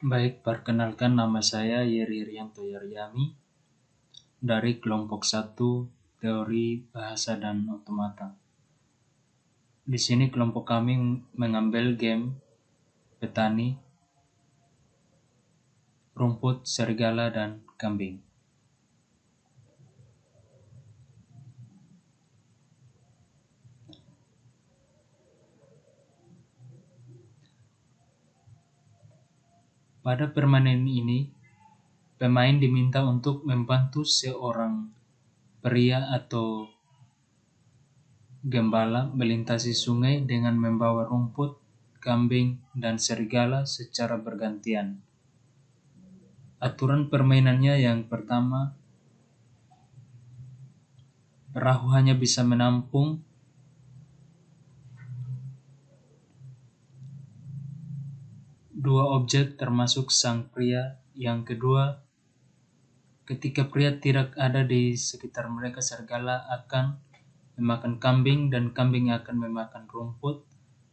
Baik, perkenalkan nama saya Yeri Rianto Yaryami dari kelompok 1 Teori Bahasa dan Otomata. Di sini kelompok kami mengambil game petani, rumput, serigala, dan kambing. Pada permainan ini, pemain diminta untuk membantu seorang pria atau gembala melintasi sungai dengan membawa rumput, kambing, dan serigala secara bergantian. Aturan permainannya yang pertama, perahu hanya bisa menampung dua objek termasuk sang pria. Yang kedua, ketika pria tidak ada di sekitar mereka, serigala akan memakan kambing dan kambing akan memakan rumput.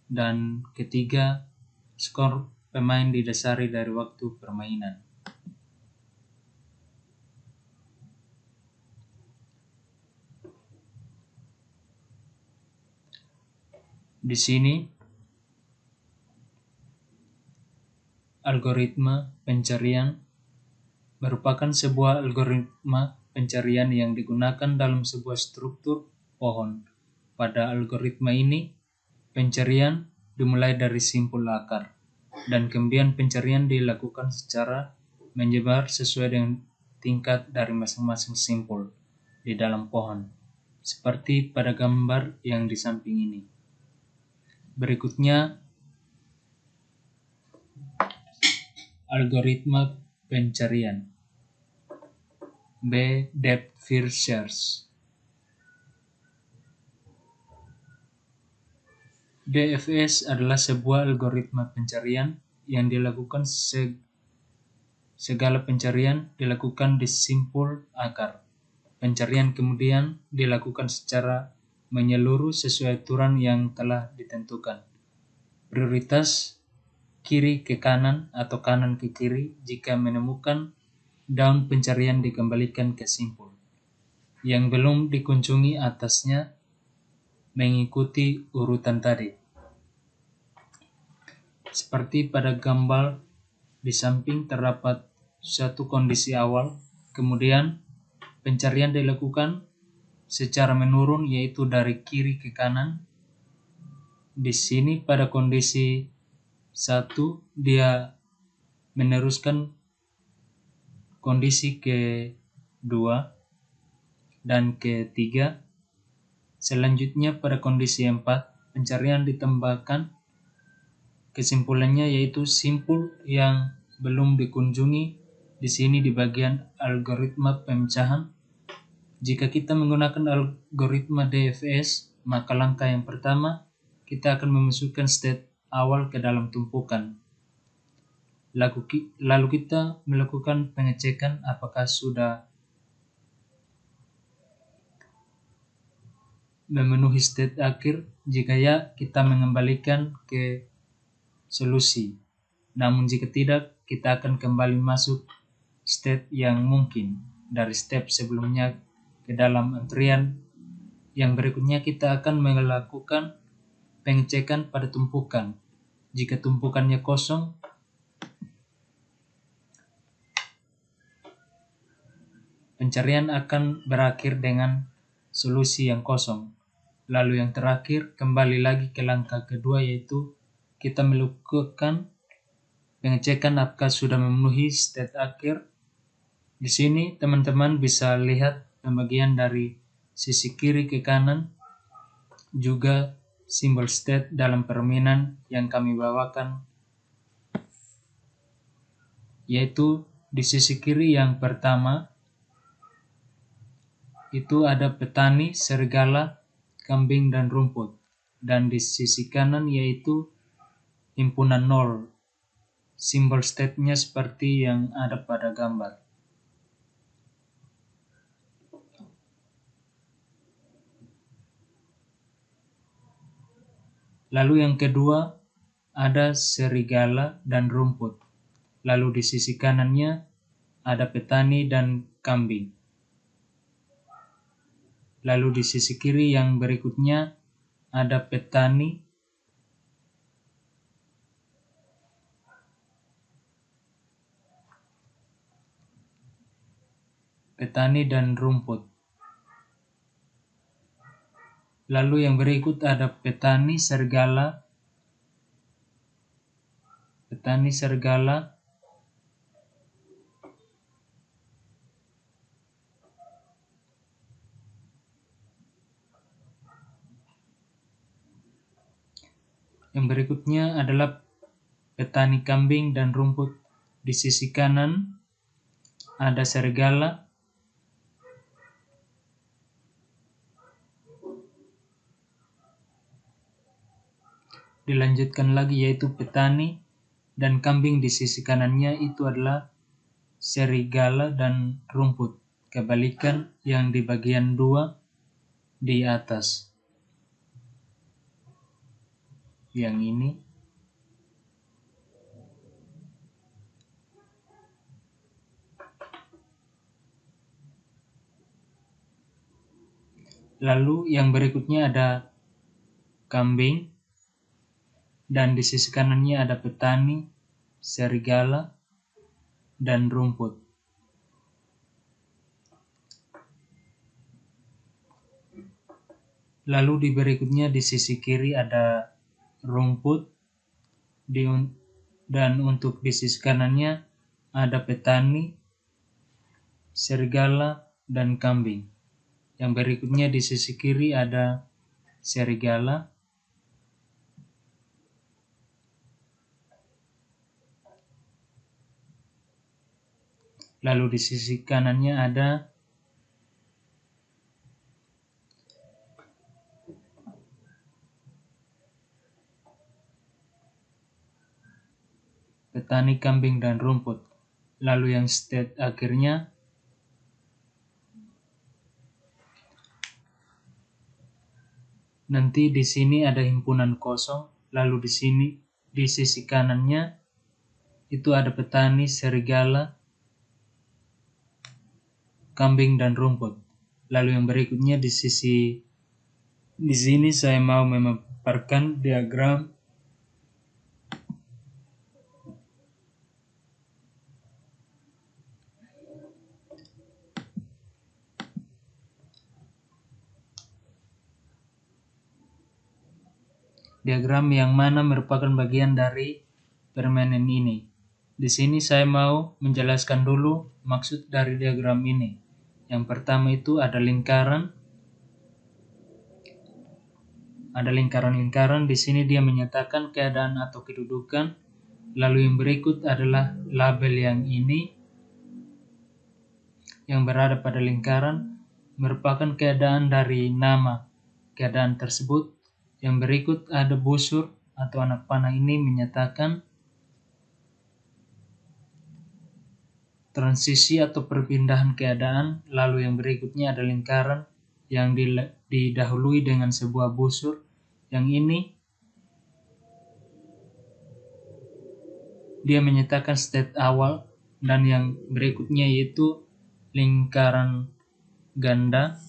Dan ketiga, skor pemain didasari dari waktu permainan. Di sini algoritma pencarian merupakan sebuah algoritma pencarian yang digunakan dalam sebuah struktur pohon. Pada algoritma ini, pencarian dimulai dari simpul akar, dan kemudian pencarian dilakukan secara menyebar sesuai dengan tingkat dari masing-masing simpul di dalam pohon, seperti pada gambar yang di samping ini. Berikutnya, algoritma pencarian. B. Depth first search. DFS adalah sebuah algoritma pencarian yang dilakukan segala pencarian dilakukan di simpul akar. Pencarian kemudian dilakukan secara menyeluruh sesuai aturan yang telah ditentukan. Prioritas kiri ke kanan atau kanan ke kiri. Jika menemukan daun pencarian dikembalikan ke simpul. Yang belum dikunjungi atasnya mengikuti urutan tadi. Seperti pada gambar di samping terdapat suatu kondisi awal, kemudian pencarian dilakukan secara menurun, yaitu dari kiri ke kanan. Di sini pada kondisi 1 dia meneruskan kondisi ke-2 dan ke-3. Selanjutnya pada kondisi 4 pencarian ditambahkan kesimpulannya, yaitu simpul yang belum dikunjungi di sini di bagian algoritma pemecahan. Jika kita menggunakan algoritma DFS, maka langkah yang pertama kita akan memasukkan state awal ke dalam tumpukan. Lalu kita melakukan pengecekan apakah sudah memenuhi state akhir. Jika ya, kita mengembalikan ke solusi. Namun jika tidak, kita akan kembali masuk state yang mungkin dari step sebelumnya ke dalam antrian. Yang berikutnya kita akan melakukan pengecekan pada tumpukan. Jika tumpukannya kosong, pencarian akan berakhir dengan solusi yang kosong. Lalu yang terakhir, kembali lagi ke langkah kedua, yaitu kita melakukan pengecekan apakah sudah memenuhi state akhir. Di sini teman-teman bisa lihat pembagian dari sisi kiri ke kanan, juga simbol state dalam permainan yang kami bawakan, yaitu di sisi kiri yang pertama itu ada petani, serigala, kambing, dan rumput. Dan di sisi kanan yaitu himpunan 0. Simbol state-nya seperti yang ada pada gambar. Lalu yang kedua ada serigala dan rumput. Lalu di sisi kanannya ada petani dan kambing. Lalu di sisi kiri yang berikutnya ada petani dan rumput. Lalu yang berikut ada petani serigala, yang berikutnya adalah petani kambing dan rumput. Di sisi kanan ada serigala, dilanjutkan lagi yaitu petani dan kambing. Di sisi kanannya itu adalah serigala dan rumput. Kebalikan yang di bagian 2 di atas. Yang ini. Lalu yang berikutnya ada kambing dan di sisi kanannya ada petani, serigala, dan rumput. Lalu di berikutnya di sisi kiri ada rumput dan untuk di sisi kanannya ada petani, serigala, dan kambing. Yang berikutnya di sisi kiri ada serigala, lalu di sisi kanannya ada petani, kambing, dan rumput. Lalu yang state akhirnya nanti di sini ada himpunan kosong. Lalu di sini di sisi kanannya itu ada petani, serigala, kambing, dan rumput. Lalu yang berikutnya di sini saya mau memaparkan diagram yang mana merupakan bagian dari permainan ini. Di sini saya mau menjelaskan dulu maksud dari diagram ini. Yang pertama itu ada lingkaran. Ada lingkaran-lingkaran. Di sini dia menyatakan keadaan atau kedudukan. Lalu yang berikut adalah label yang ini yang berada pada lingkaran merupakan keadaan dari nama keadaan tersebut. Yang berikut ada busur atau anak panah ini menyatakan transisi atau perpindahan keadaan. Lalu yang berikutnya ada lingkaran yang didahului dengan sebuah busur. Yang ini dia menyatakan state awal, dan yang berikutnya yaitu lingkaran ganda.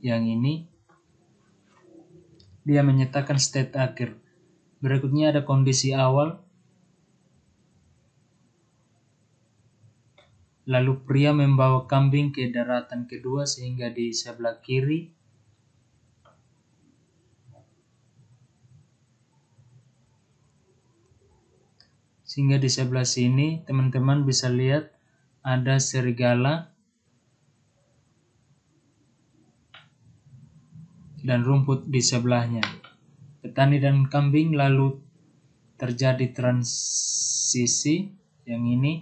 Yang ini dia menyatakan state akhir. Berikutnya ada kondisi awal. Lalu pria membawa kambing ke daratan kedua sehingga di sebelah kiri sini teman-teman bisa lihat ada serigala dan rumput di sebelahnya. Petani dan kambing, lalu terjadi transisi. Yang ini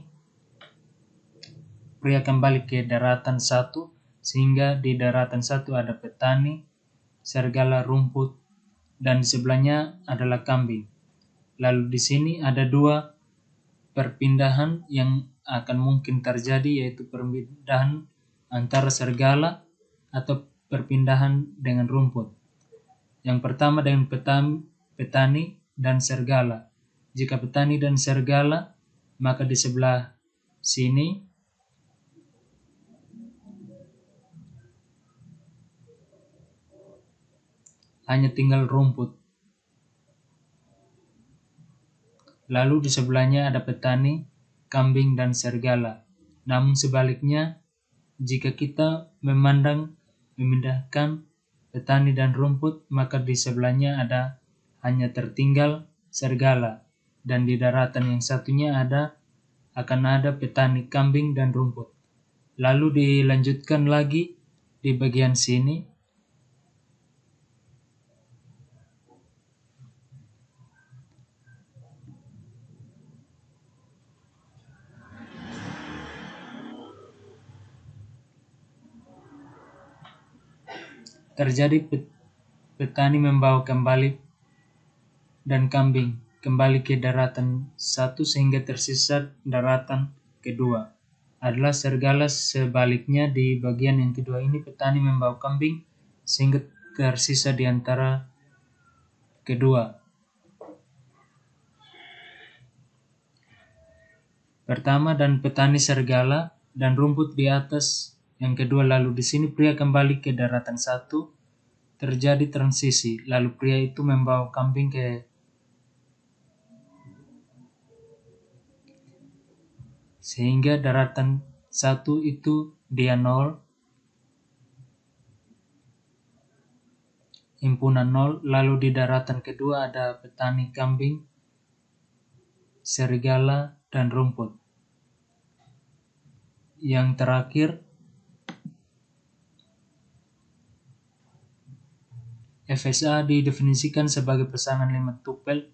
pria kembali ke daratan 1 sehingga di daratan 1 ada petani, serigala, rumput, dan di sebelahnya adalah kambing. Lalu di sini ada 2 perpindahan yang akan mungkin terjadi, yaitu perpindahan antara serigala atau perpindahan dengan rumput. Yang pertama dengan petani dan serigala. Jika petani dan serigala maka di sebelah sini hanya tinggal rumput. Lalu di sebelahnya ada petani, kambing, dan serigala. Namun sebaliknya, jika kita memindahkan petani dan rumput, maka di sebelahnya hanya tertinggal serigala, dan di daratan yang satunya akan ada petani, kambing, dan rumput. Lalu dilanjutkan lagi di bagian sini. Terjadi petani membawa kembali dan kambing kembali ke daratan satu sehingga tersisa daratan kedua. Adalah serigala sebaliknya di bagian yang kedua ini petani membawa kambing sehingga tersisa di antara kedua. Pertama dan petani serigala dan rumput di atas yang kedua, lalu di sini pria kembali ke daratan satu, terjadi transisi, lalu pria itu membawa kambing sehingga daratan satu itu dia 0, himpunan 0, lalu di daratan kedua ada petani, kambing, serigala, dan rumput. Yang terakhir, FSA didefinisikan sebagai pasangan 5 tupel.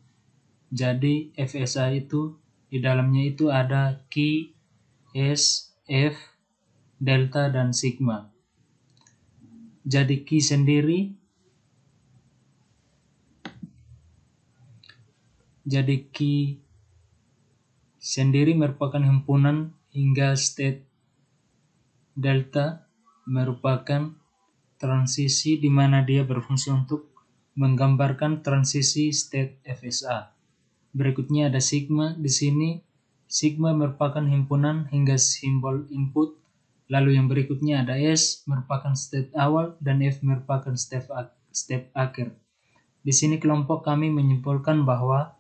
Jadi FSA itu di dalamnya itu ada Ki, S, F, Delta, dan Sigma. Jadi Ki sendiri merupakan himpunan hingga state. Delta merupakan transisi di mana dia berfungsi untuk menggambarkan transisi state FSA. Berikutnya ada sigma. Di sini sigma merupakan himpunan hingga simbol input. Lalu yang berikutnya ada S merupakan state awal dan F merupakan step akhir. Di sini kelompok kami menyimpulkan bahwa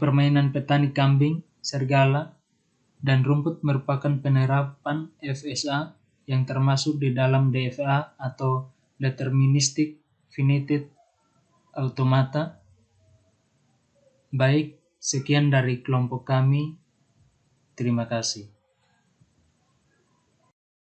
permainan petani, kambing, serigala, dan rumput merupakan penerapan FSA yang termasuk di dalam DFA atau Deterministic Finite Automata. Baik, sekian dari kelompok kami. Terima kasih.